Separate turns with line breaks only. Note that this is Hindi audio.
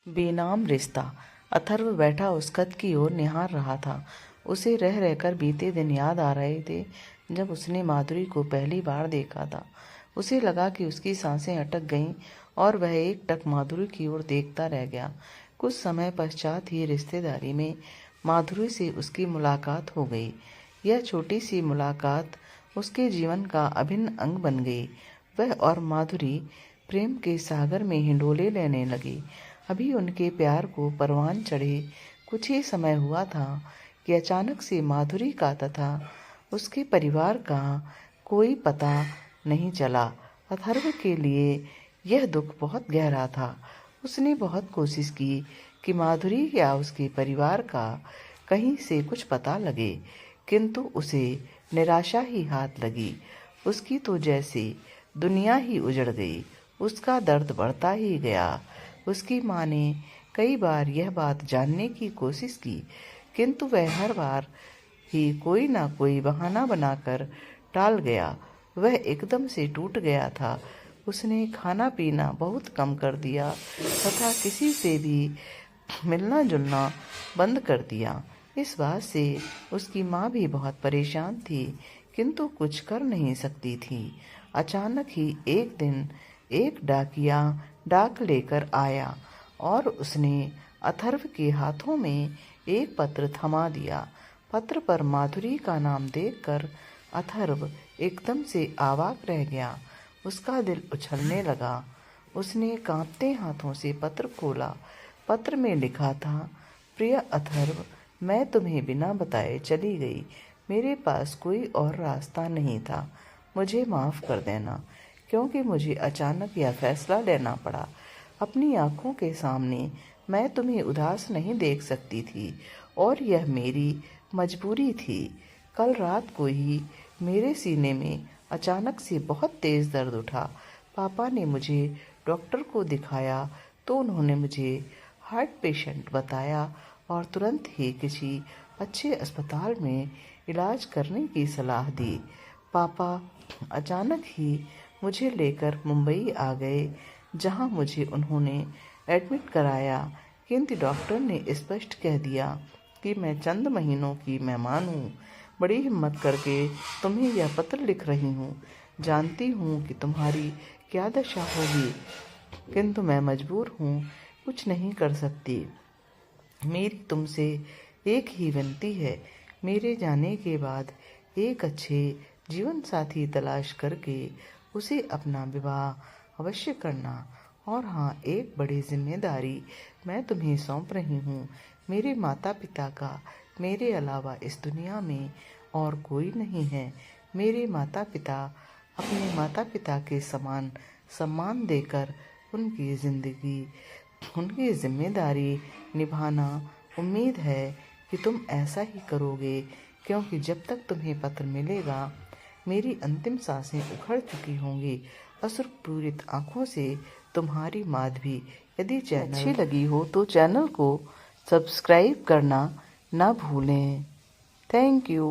बेनाम रिश्ता। अथर्व बैठा उस खत की ओर निहार रहा था। उसे रह रहकर बीते दिन याद आ रहे थे जब उसने माधुरी को पहली बार देखा था। उसे लगा कि उसकी सांसें अटक गईं और वह एकटक माधुरी की ओर देखता रह गया। कुछ समय पश्चात ही रिश्तेदारी में माधुरी से उसकी मुलाकात हो गई। यह छोटी सी मुलाकात उसके जीवन का अभिन्न अंग बन गई। वह और माधुरी प्रेम के सागर में हिंडोले लेने लगी। अभी उनके प्यार को परवान चढ़े कुछ ही समय हुआ था कि अचानक से माधुरी का तथा उसके परिवार का कोई पता नहीं चला। अथर्व के लिए यह दुख बहुत गहरा था। उसने बहुत कोशिश की कि माधुरी या उसके परिवार का कहीं से कुछ पता लगे, किंतु उसे निराशा ही हाथ लगी। उसकी तो जैसे दुनिया ही उजड़ गई। उसका दर्द बढ़ता ही गया। उसकी माँ ने कई बार यह बात जानने की कोशिश की, किंतु वह हर बार ही कोई ना कोई बहाना बनाकर टाल गया। वह एकदम से टूट गया था। उसने खाना पीना बहुत कम कर दिया तथा किसी से भी मिलना जुलना बंद कर दिया। इस बात से उसकी माँ भी बहुत परेशान थी, किंतु कुछ कर नहीं सकती थी। अचानक ही एक दिन एक डाकिया डाक लेकर आया और उसने अथर्व के हाथों में एक पत्र थमा दिया। पत्र पर माधुरी का नाम देखकर अथर्व एकदम से अवाक रह गया। उसका दिल उछलने लगा। उसने कांपते हाथों से पत्र खोला। पत्र में लिखा था, प्रिय अथर्व, मैं तुम्हें बिना बताए चली गई। मेरे पास कोई और रास्ता नहीं था। मुझे माफ़ कर देना, क्योंकि मुझे अचानक यह फैसला लेना पड़ा। अपनी आंखों के सामने मैं तुम्हें उदास नहीं देख सकती थी और यह मेरी मजबूरी थी। कल रात को ही मेरे सीने में अचानक से बहुत तेज़ दर्द उठा। पापा ने मुझे डॉक्टर को दिखाया तो उन्होंने मुझे हार्ट पेशेंट बताया और तुरंत ही किसी अच्छे अस्पताल में इलाज करने की सलाह दी। पापा अचानक ही मुझे लेकर मुंबई आ गए, जहां मुझे उन्होंने एडमिट कराया, किंतु डॉक्टर ने स्पष्ट कह दिया कि मैं चंद महीनों की मेहमान हूँ। बड़ी हिम्मत करके तुम्हें यह पत्र लिख रही हूँ। जानती हूँ कि तुम्हारी क्या दशा होगी, किंतु मैं मजबूर हूँ, कुछ नहीं कर सकती। मेरी तुमसे एक ही विनती है, मेरे जाने के बाद एक अच्छे जीवन साथी तलाश करके उसे अपना विवाह अवश्य करना। और हाँ, एक बड़ी जिम्मेदारी मैं तुम्हें सौंप रही हूँ। मेरे माता पिता का मेरे अलावा इस दुनिया में और कोई नहीं है। मेरे माता पिता अपने माता पिता के समान सम्मान देकर उनकी जिंदगी, उनकी जिम्मेदारी निभाना। उम्मीद है कि तुम ऐसा ही करोगे, क्योंकि जब तक तुम्हें पत्र मिलेगा मेरी अंतिम सांसें उखड़ चुकी होंगी। अश्रुपूरित आंखों से तुम्हारी माधवी। यदि चैनल अच्छी लगी हो तो चैनल को सब्सक्राइब करना ना भूलें। Thank you.